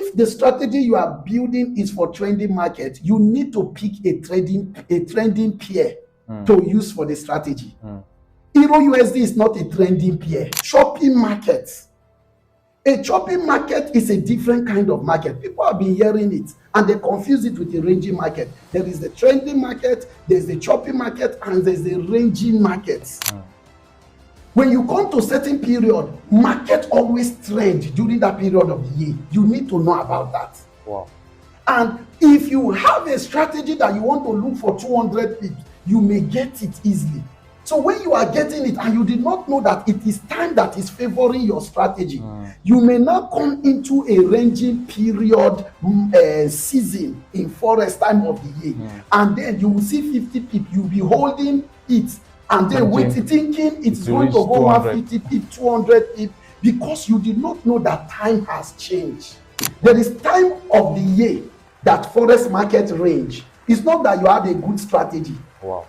if the strategy you are building is for trending market, you need to pick a trending pair to use for the strategy. Euro USD is not a trending pair. Chopping market. A chopping market is a different kind of market. People have been hearing it and they confuse it with the ranging market. There is the trending market, there's the chopping market, and there's the ranging market. When you come to a certain period, market always trend during that period of the year. You need to know about that. Wow. And if you have a strategy that you want to look for 200 pips, you may get it easily. So when you are getting it and you did not know that it is time that is favoring your strategy, you may now come into a ranging period season in Forex time of the year. And then you will see 50 pips, you'll be holding it. And then thinking it's going to go 150 pip, 200 pip, because you did not know that time has changed. There is time of the year that Forex market range. It's not that you have a good strategy. Wow.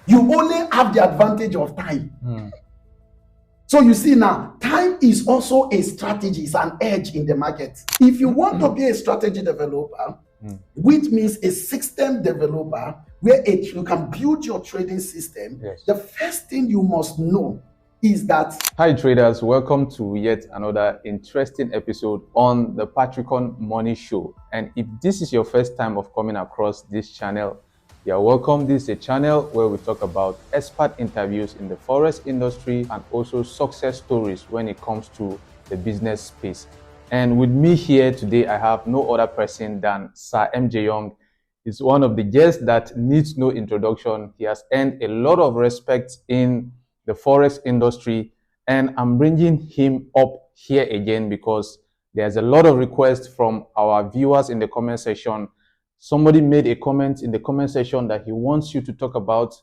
You only have the advantage of time. So you see now, time is also a strategy, it's an edge in the market. If you want to be a strategy developer, which means a system developer, where you can build your trading system, the first thing you must know is that... Hi traders, welcome to yet another interesting episode on the Patricon Money Show. And if this is your first time of coming across this channel, you're welcome. This is a channel where we talk about expert interviews in the Forex industry and also success stories when it comes to the business space. And with me here today, I have no other person than Sir MJ Young. He's one of the guests that needs no introduction. He has earned a lot of respect in the Forex industry, and I'm bringing him up here again because there's a lot of requests from our viewers in the comment section. Somebody made a comment in the comment section that he wants you to talk about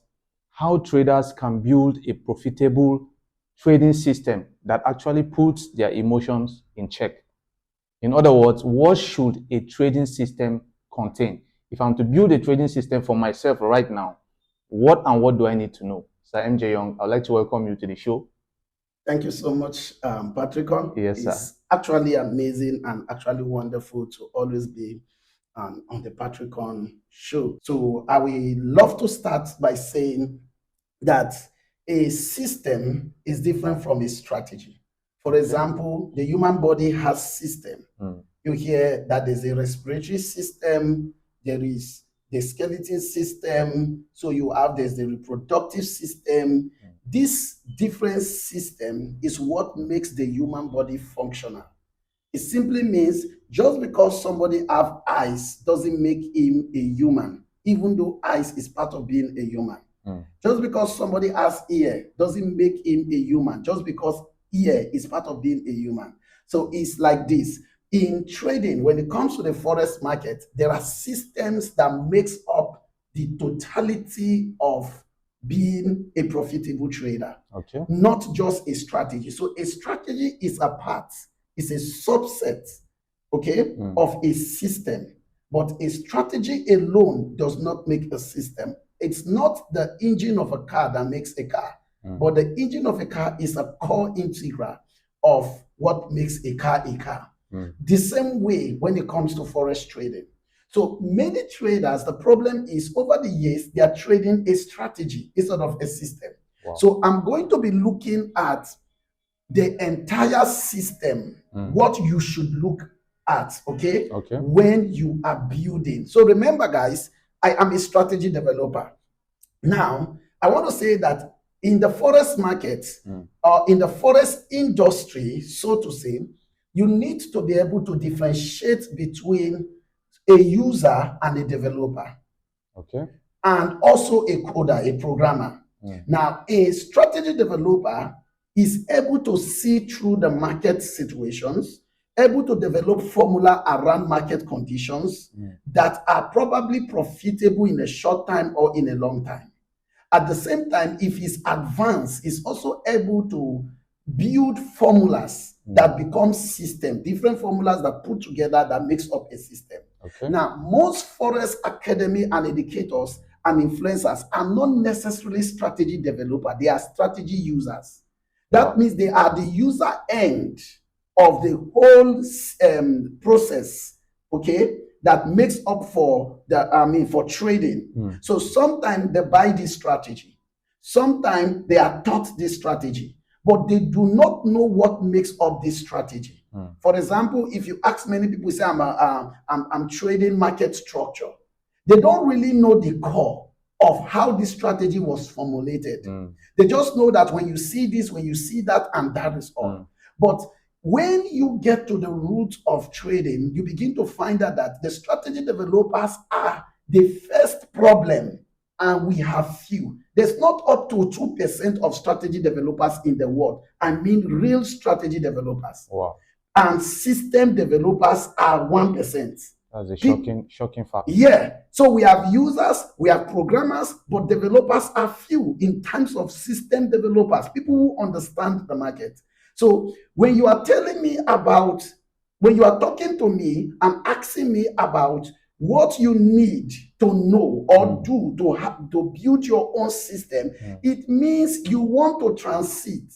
how traders can build a profitable trading system that actually puts their emotions in check. In other words, what should a trading system contain? If I'm to build a trading system for myself right now, what do I need to know? Sir MJ Young, I'd like to welcome you to the show. Thank you so much, Patricon. Yes, sir. It's actually amazing and actually wonderful to always be on the Patricon show. So I will love to start by saying that a system is different from a strategy. For example, the human body has system. You hear that there's a respiratory system, there is the skeleton system, so there's the reproductive system. This different system is what makes the human body functional. It simply means just because somebody have eyes doesn't make him a human, even though eyes is part of being a human. Just because somebody has ear doesn't make him a human, just because ear is part of being a human. So it's like this. In trading, when it comes to the Forex market, there are systems that makes up the totality of being a profitable trader. Not just a strategy. So a strategy is a part, it's a subset, of a system. But a strategy alone does not make a system. It's not the engine of a car that makes a car, but the engine of a car is a core integral of what makes a car a car. The same way when it comes to Forex trading. So many traders, the problem is over the years, they are trading a strategy instead of a system. So I'm going to be looking at the entire system, what you should look at, when you are building. So remember, guys, I am a strategy developer. Now, I want to say that in the Forex market, or in the Forex industry, so to say, you need to be able to differentiate between a user and a developer. And also a coder, a programmer. Now, a strategy developer is able to see through the market situations, able to develop formula around market conditions that are probably profitable in a short time or in a long time. At the same time, if he's advanced, he's also able to build formulas that become system, different formulas that put together that makes up a system. Now, most Forex academy and educators and influencers are not necessarily strategy developers, they are strategy users. That means they are the user end of the whole process, okay, that makes up for for trading. So sometimes they buy this strategy, sometimes they are taught this strategy, but they do not know what makes up this strategy. For example, if you ask many people, say I'm trading market structure, they don't really know the core of how this strategy was formulated. They just know that when you see this, when you see that, and that is all. But when you get to the root of trading, you begin to find out that the strategy developers are the first problem, and we have few. There's not up to 2% of strategy developers in the world. I mean real strategy developers. Wow. And system developers are 1%. That's a shocking fact. Yeah. So we have users, we have programmers, but developers are few in terms of system developers, people who understand the market. So when you are telling me about, when you are talking to me and asking me about what you need to know or do to build your own system, it means you want to transit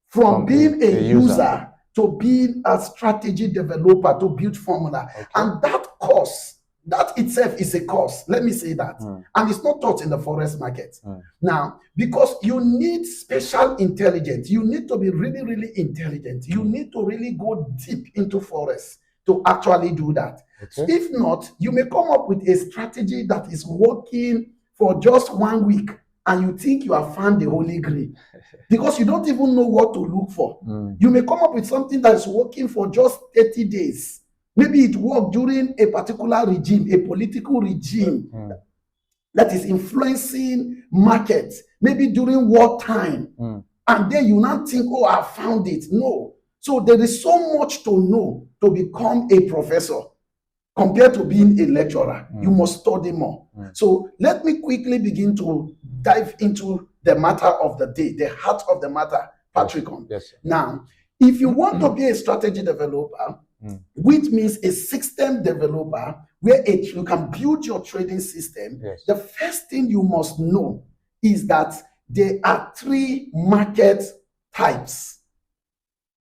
from being a user to being a strategy developer to build formula. And that course, that itself is a course. Let me say that. And it's not taught in the Forex market. Now, because you need special intelligence, you need to be really, really intelligent. You need to really go deep into Forex to actually do that. If not, you may come up with a strategy that is working for just 1 week, and you think you have found the Holy Grail because you don't even know what to look for. You may come up with something that is working for just 30 days. Maybe it worked during a particular regime, a political regime that is influencing markets, maybe during wartime. And then you now think, oh, I found it. No. So there is so much to know to become a professor compared to being a lecturer. You must study more. So let me quickly begin to dive into the matter of the day, the heart of the matter, Patrick. Now, if you want to be a strategy developer, which means a system developer, where you can build your trading system, the first thing you must know is that there are 3 market types.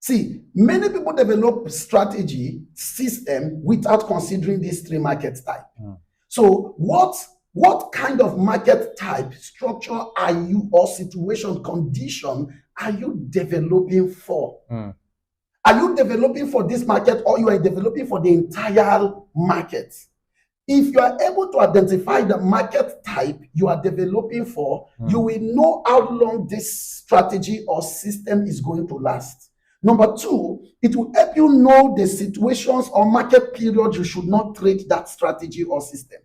See, many people develop strategy system without considering these 3 market types. So what kind of market type, structure are you, or situation, condition are you developing for? Are you developing for this market, or you are developing for the entire market? If you are able to identify the market type you are developing for, you will know how long this strategy or system is going to last. Number 2, it will help you know the situations or market periods you should not trade that strategy or system.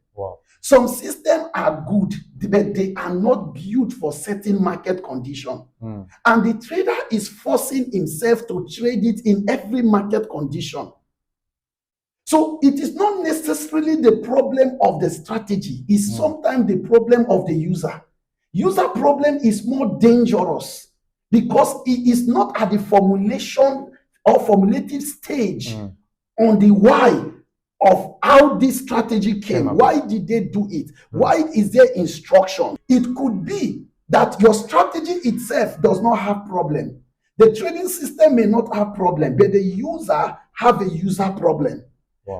Some systems are good, but they are not built for certain market condition. And the trader is forcing himself to trade it in every market condition. So it is not necessarily the problem of the strategy. It's sometimes the problem of the user. User problem is more dangerous because it is not at the formulation or formulative stage on the why of how this strategy came. Why did they do it? Why is there instruction? It could be that your strategy itself does not have problem. The trading system may not have problem, but the user have a user problem.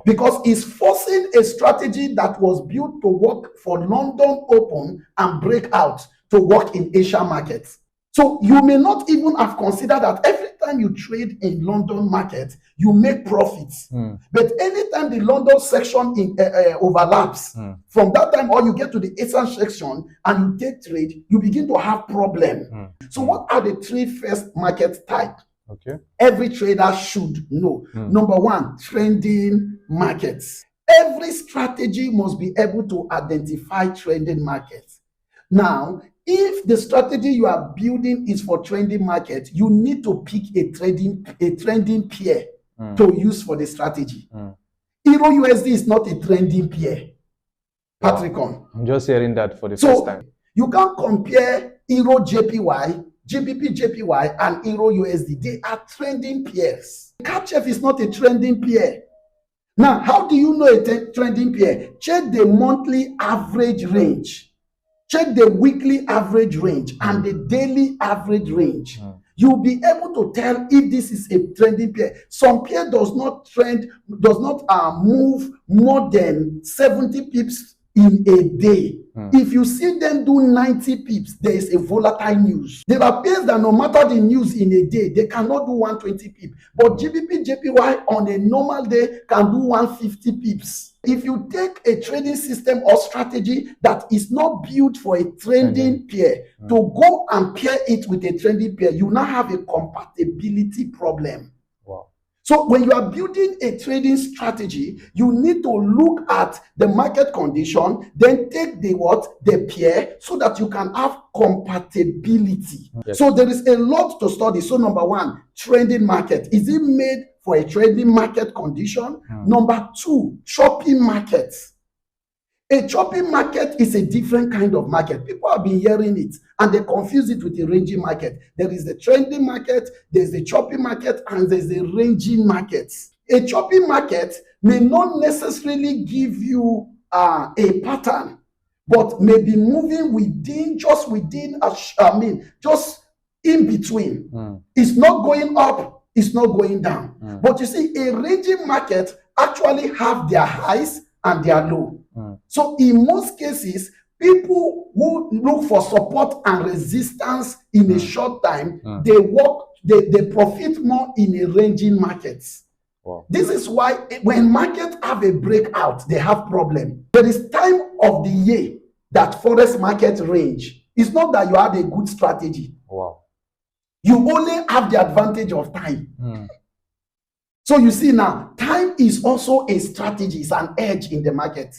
Because it's forcing a strategy that was built to work for London Open and breakout to work in Asia markets. So you may not even have considered that every time you trade in London market, you make profits. But anytime the London section overlaps, from that time on you get to the Asian section and you take trade, you begin to have problem. So what are the 3 first market type? Every trader should know. Number 1, trending markets. Every strategy must be able to identify trending markets. Now, if the strategy you are building is for trending market, you need to pick a trending pair to use for the strategy. Euro USD is not a trending pair. Patrick, I'm just hearing that for the first time. You can't compare Euro JPY, GBP JPY, and Euro USD. They are trending pairs. CAPCHF is not a trending pair. Now, how do you know a trending pair? Check the monthly average range. Check the weekly average range and the daily average range. you'll be able to tell if this is a trending pair. Some pair does not move more than 70 pips in a day. If you see them do 90 pips, there is a volatile news. There are pairs that no matter the news in a day, they cannot do 120 pips. But GBP, JPY on a normal day can do 150 pips. If you take a trading system or strategy that is not built for a trending pair, to go and pair it with a trending pair, you now have a compatibility problem. Wow. So when you are building a trading strategy, you need to look at the market condition, then take the pair, so that you can have compatibility. Yes. So there is a lot to study. So number one, trending market. Is it made for a trading market condition? Number two, choppy market. A choppy market is a different kind of market. People have been hearing it and they confuse it with a ranging market. There is the trending market, there's the choppy market, and there's the ranging market. A choppy market may not necessarily give you a pattern, but may be moving just in between. It's not going up, it's not going down. But you see, a ranging market actually have their highs and their low. So in most cases, people who look for support and resistance in a short time, they profit more in a ranging market. Wow. This is why when markets have a breakout, they have problem. There is time of the year that Forex market range. It's not that you have a good strategy. Wow. You only have the advantage of time. So you see now, time is also a strategy, it's an edge in the market.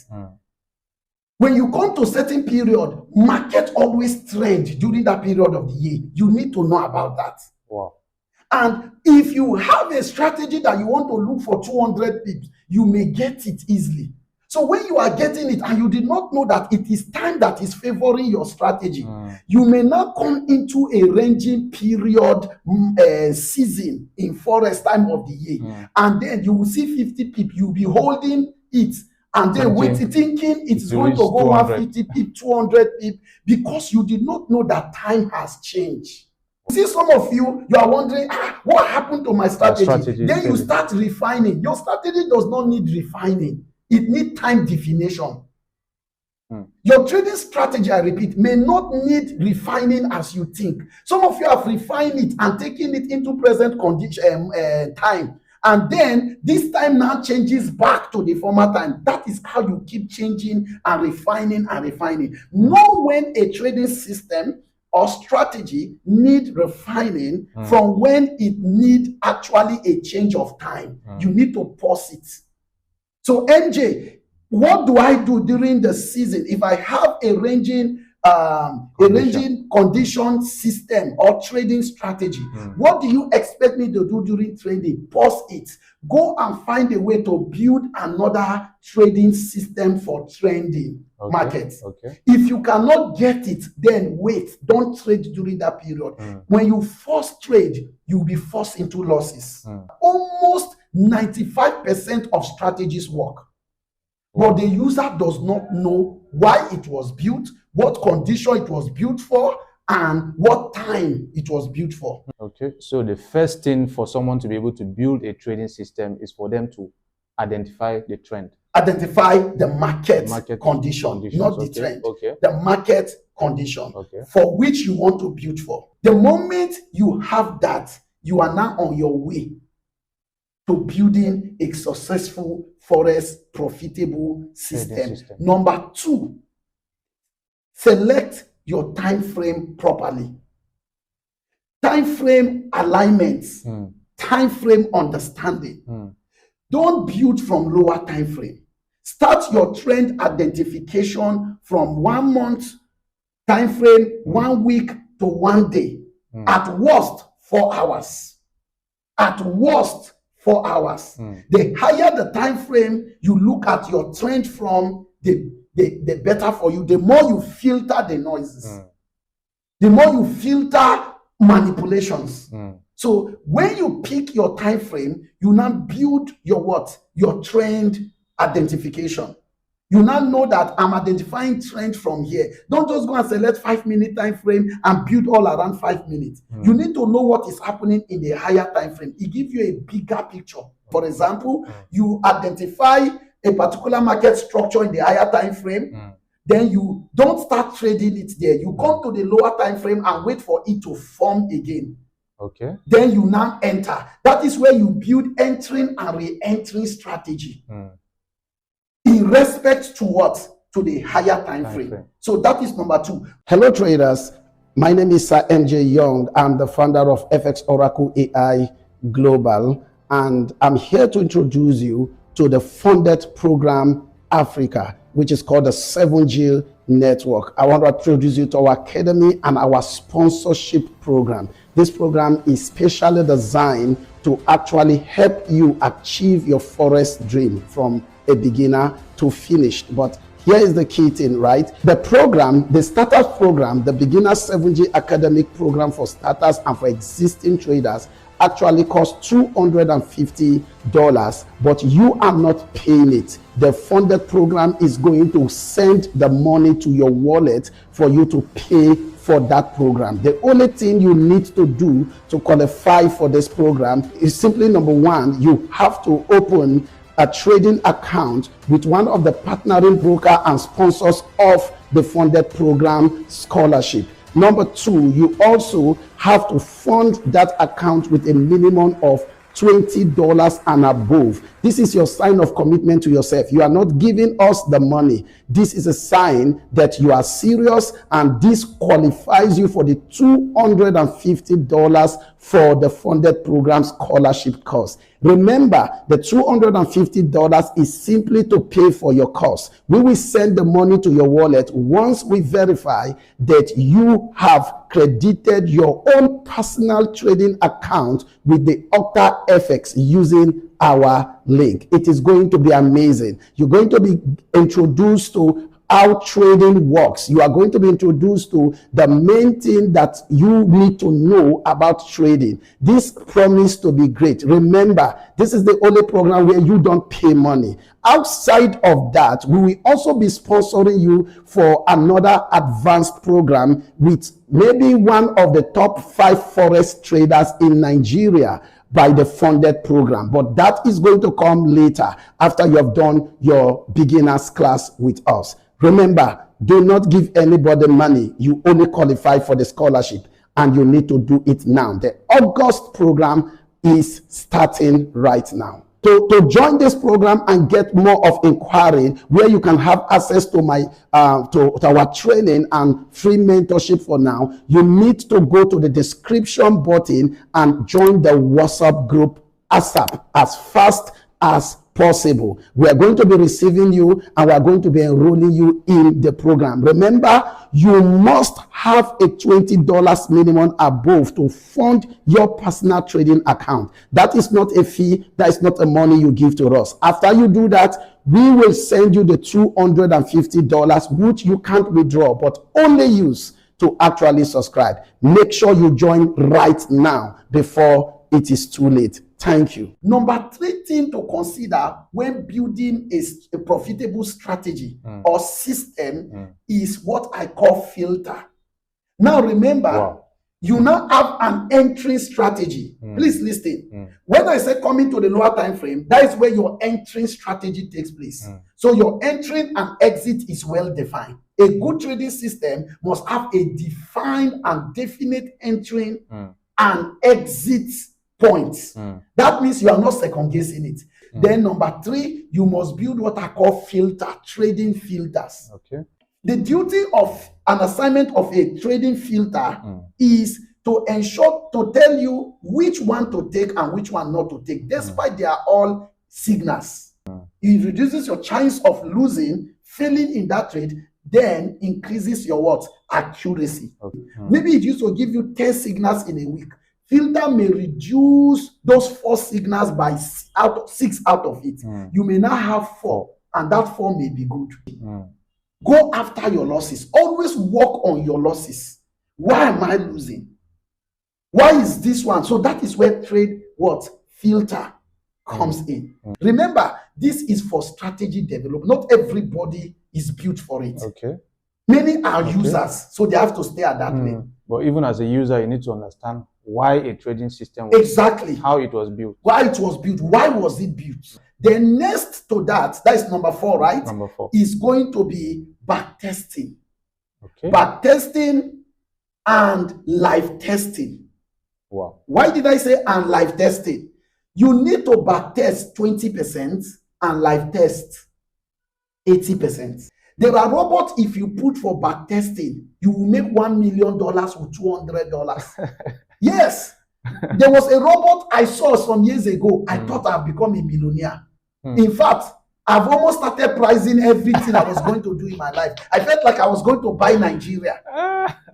When you come to a certain period, market always trend during that period of the year. You need to know about that. Wow. And if you have a strategy that you want to look for 200 pips, you may get it easily. So when you are getting it and you did not know that it is time that is favoring your strategy, you may now come into a ranging period season in Forex time of the year. And then you will see 50 pips, you'll be holding it. And then thinking it's going to go 150 pip, 200 pip, because you did not know that time has changed. See, some of you are wondering, what happened to my strategy? Then you start refining. Your strategy does not need refining. It needs time definition. Your trading strategy, I repeat, may not need refining as you think. Some of you have refined it and taken it into present condition time. And then this time now changes back to the former time. That is how you keep changing and refining and refining. Know when a trading system or strategy need refining from when it need actually a change of time. You need to pause it. So MJ, what do I do during the season if I have a ranging condition system or trading strategy? What do you expect me to do during trading? Pause it. Go and find a way to build another trading system for trending markets. If you cannot get it, then wait. Don't trade during that period. When you force trade, you'll be forced into losses. Almost 95% of strategies work. But the user does not know why it was built, what condition it was built for, and what time it was built for. Okay, so the first thing for someone to be able to build a trading system is for them to identify the trend. Identify the market condition, not the trend. The market condition for which you want to build for. The moment you have that, you are now on your way to building a successful Forex profitable system. Number two, select your time frame properly. Time frame alignments, time frame understanding. Don't build from lower time frame. Start your trend identification from 1 month time frame, 1 week to 1 day. At worst, 4 hours. At worst, 4 hours. The higher the time frame you look at your trend from, the better for you. The more you filter the noises, the more you filter manipulations. So when you pick your time frame, you now build your what? Your trend identification. You now know that I'm identifying trend from here. Don't just go and select 5-minute time frame and build all around 5 minutes. You need to know what is happening in the higher time frame. It gives you a bigger picture. For example, you identify a particular market structure in the higher time frame. Then you don't start trading it there. You come to the lower time frame and wait for it to form again. Okay. Then you now enter. That is where you build entering and re-entering strategy. In respect to what? To the higher time frame. So that is number 2. Hello traders, my name is Sir MJ Young. I'm the founder of FX Oracle AI Global, and I'm here to introduce you to the funded program Africa, which is called the 7G Network. I want to introduce you to our academy and our sponsorship program. This program is specially designed to actually help you achieve your Forex dream from a beginner to finished. But here is the key thing, right? The program, the starters program, the beginner 7G academic program for starters and for existing traders actually costs $250, but you are not paying it. The funded program is going to send the money to your wallet for you to pay for that program. The only thing you need to do to qualify for this program is simply, number 1, you have to open a trading account with one of the partnering broker and sponsors of the funded program scholarship. Number 2, you also have to fund that account with a minimum of $20 and above. This is your sign of commitment to yourself. You are not giving us the money. This is a sign that you are serious, and this qualifies you for the $250 for the funded program scholarship course. Remember, the $250 is simply to pay for your course. We will send the money to your wallet once we verify that you have credited your own personal trading account with the Octa FX using our link. It is going to be amazing. You're going to be introduced to how trading works. You are going to be introduced to the main thing that you need to know about trading. This promises to be great. Remember, this is the only program where you don't pay money. Outside of that, we will also be sponsoring you for another advanced program with maybe one of the top 5 Forex traders in Nigeria by the funded program. But that is going to come later after you have done your beginners class with us. Remember, do not give anybody money. You only qualify for the scholarship, and you need to do it now. The August program is starting right now. To join this program and get more of inquiry, where you can have access to my to our training and free mentorship for now, you need to go to the description button and join the WhatsApp group ASAP as fast as possible. We are going to be receiving you, and we are going to be enrolling you in the program. Remember, you must have a $20 minimum above to fund your personal trading account. That is not a fee. That is not a money you give to us. After you do that, we will send you the $250, which you can't withdraw, but only use to actually subscribe. Make sure you join right now before it is too late. Thank you. Number 3 thing to consider when building a profitable strategy or system is what I call filter. Now remember, you now have an entry strategy. Please listen. When I say coming to the lower time frame, that is where your entering strategy takes place. So your entering and exit is well defined. A good trading system must have a defined and definite entering and exit points. That means you are not second guessing it. Then number 3, you must build what I call filter, trading filters. Okay. The duty of an assignment of a trading filter is to ensure, to tell you which one to take and which one not to take, despite they are all signals. It reduces your chance of losing, failing in that trade, then increases your what? Accuracy. Okay. Maybe it used to give you 10 signals in a week. Filter may reduce those 4 signals by 6 out of it. You may now have 4, and that 4 may be good. Go after your losses. Always work on your losses. Why am I losing? Why is this one? So that is where trade what? Filter comes in. Remember, this is for strategy development. Not everybody is built for it. Okay. Many are users, so they have to stay at that lane. But even as a user, you need to understand why a trading system was exactly how it was built. Why it was built. Why was it built? Then next to that is number 4, right? Number 4 is going to be back testing. Okay. Back testing and live testing. Wow. Why did I say and live testing? You need to back test 20% and live test 80%. There are robots, if you put for back testing, you will make $1 million with $200. Yes. There was a robot I saw some years ago. I thought I've become a millionaire. In fact, I've almost started pricing everything I was going to do in my life. I felt like I was going to buy Nigeria.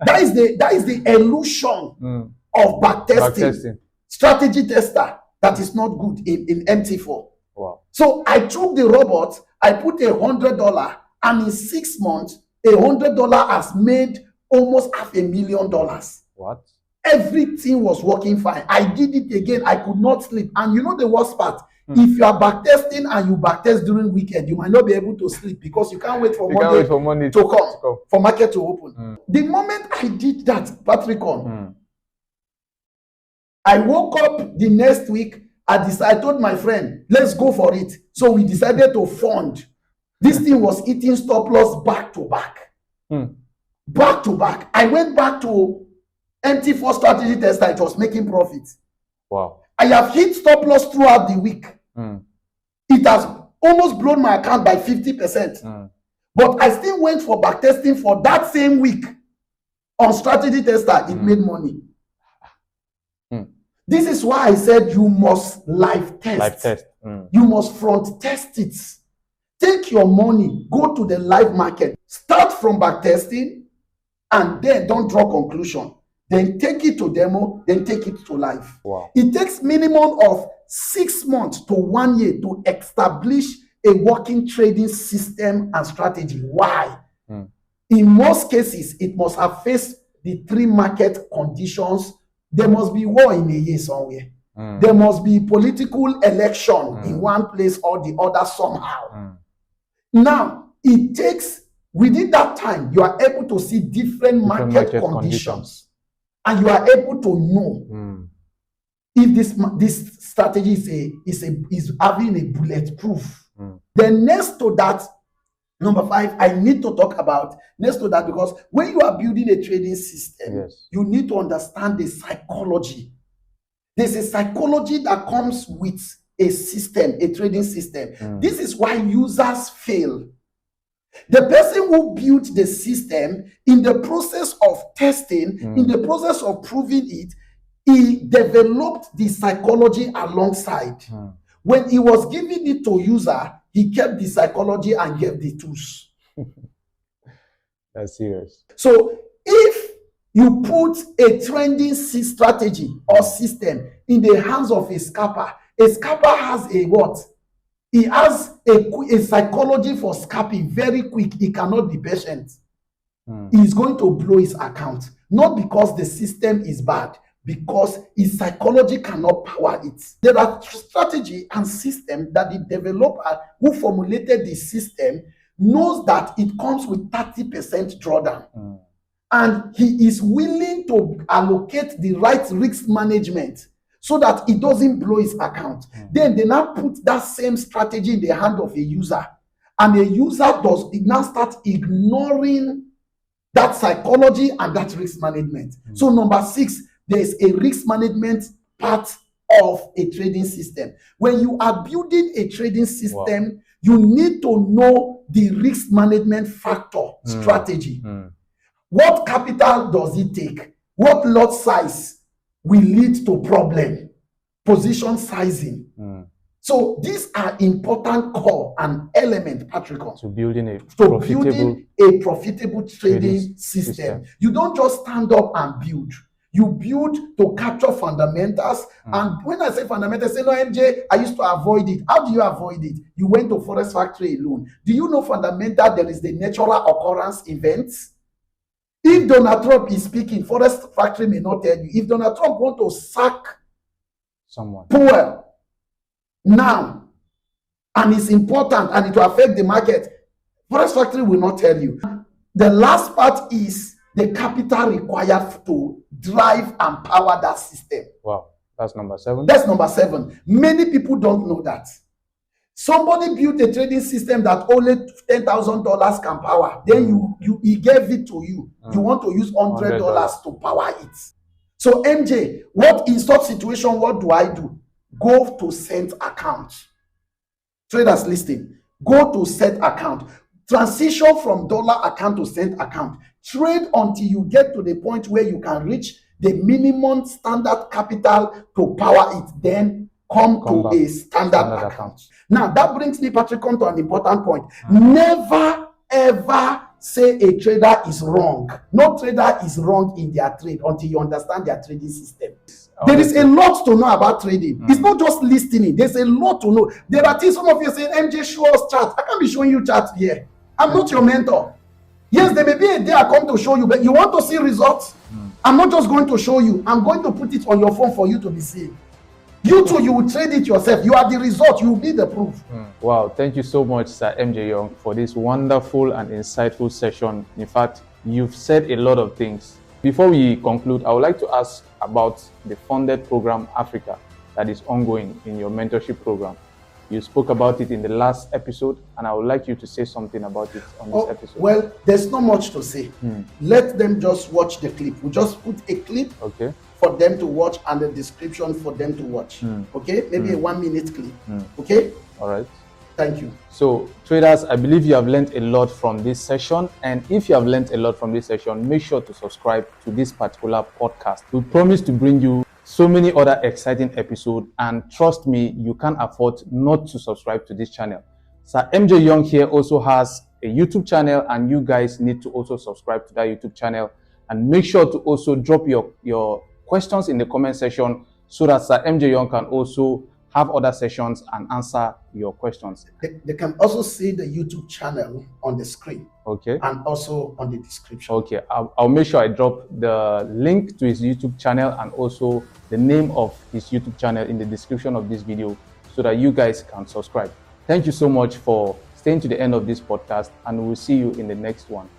That is the illusion of back testing. Strategy tester that is not good in MT4. Wow. So I took the robot, I put $100, and in 6 months, $100 has made almost $500,000. What? Everything was working fine. I did it again. I could not sleep. And you know the worst part? If you are backtesting and you backtest during weekend, you might not be able to sleep because you can't wait for Monday to come, for market to open. The moment I did that, Patrick, I woke up the next week. I told my friend, let's go for it. So we decided to fund. This thing was eating stop loss back to back. Back to back. I went back to MT4 strategy tester. It was making profit. Wow. I have hit stop loss throughout the week. It has almost blown my account by 50%. But I still went for backtesting for that same week on strategy tester. It made money. This is why I said you must live test. You must front test it. Take your money, go to the live market, start from backtesting, and then don't draw conclusion. Then take it to demo, then take it to live. Wow. It takes minimum of 6 months to 1 year to establish a working trading system and strategy. Why? In most cases, it must have faced the 3 market conditions. There must be war in a year somewhere. There must be political election in one place or the other somehow. Now, it takes, within that time, you are able to see different market conditions. And you are able to know if this strategy is having a bulletproof. Then next to that, number 5, I need to talk about next to that, because when you are building a trading system, you need to understand the psychology. There's a psychology that comes with a system, a trading system. This is why users fail. The person who built the system, in the process of testing, in the process of proving it, he developed the psychology alongside. When he was giving it to user, he kept the psychology and gave the tools. That's serious. So if you put a trending strategy or system in the hands of a scalper has a what? He has a psychology for scalping very quick. He cannot be patient. He's going to blow his account. Not because the system is bad, because his psychology cannot power it. There are strategy and system that the developer who formulated the system knows that it comes with 30% drawdown. And he is willing to allocate the right risk management so that it doesn't blow his account. Then they now put that same strategy in the hand of a user. And the user now starts ignoring that psychology and that risk management. So number 6, there's a risk management part of a trading system. When you are building a trading system, you need to know the risk management factor strategy. What capital does it take? What lot size will lead to problem? Position sizing. So these are important core and element, Patrick, to building a profitable trading system. You don't just stand up and build. You build to capture fundamentals. And when I say fundamentals, say, no, MJ, I used to avoid it. How do you avoid it? You went to Forex Factory alone. Do you know fundamental? There is the natural occurrence events. If Donald Trump is speaking, Forex Factory may not tell you. If Donald Trump want to sack someone, Powell now, and it's important and it will affect the market, Forex Factory will not tell you. The last part is the capital required to drive and power that system. Wow, that's number 7. That's number 7. Many people don't know that. Somebody built a trading system that only $10,000 can power. Then he gave it to you. You want to use $100 to power it. So MJ, what in such situation, what do I do? Go to send account. Traders listing. Go to set account. Transition from dollar account to cent account. Trade until you get to the point where you can reach the minimum standard capital to power it. Then come to a standard account. Now that brings me, Patrick, on to an important point. Never ever say a trader is wrong. No trader is wrong in their trade until you understand their trading system. There is a lot to know about trading. It's not just listening. There's a lot to know. There are things some of you are saying, MJ, show us charts. I can't be showing you charts here. I'm not your mentor. Yes, there may be a day I come to show you, but you want to see results. I'm not just going to show you. I'm going to put it on your phone for you to be seen. You too, you will trade it yourself. You are the result. You will be the proof. Wow. Thank you so much, Sir MJ Young, for this wonderful and insightful session. In fact, you've said a lot of things. Before we conclude, I would like to ask about the funded program Africa that is ongoing in your mentorship program. You spoke about it in the last episode, and I would like you to say something about it on this episode. Well, there's not much to say. Let them just watch the clip. We just put a clip for them to watch and the description for them to watch. Okay? Maybe a 1-minute clip. Okay? All right. Thank you. So, traders, I believe you have learned a lot from this session. And if you have learned a lot from this session, make sure to subscribe to this particular podcast. We promise to bring you so many other exciting episodes. And trust me, you can't afford not to subscribe to this channel. Sir MJ Young here also has a YouTube channel, and you guys need to also subscribe to that YouTube channel. And make sure to also drop your questions in the comment section so that Sir MJ Young can also have other sessions and answer your questions. They can also see the YouTube channel on the screen. Okay. And also on the description. Okay. I'll make sure I drop the link to his YouTube channel and also the name of his YouTube channel in the description of this video so that you guys can subscribe. Thank you so much for staying to the end of this podcast, and we'll see you in the next one.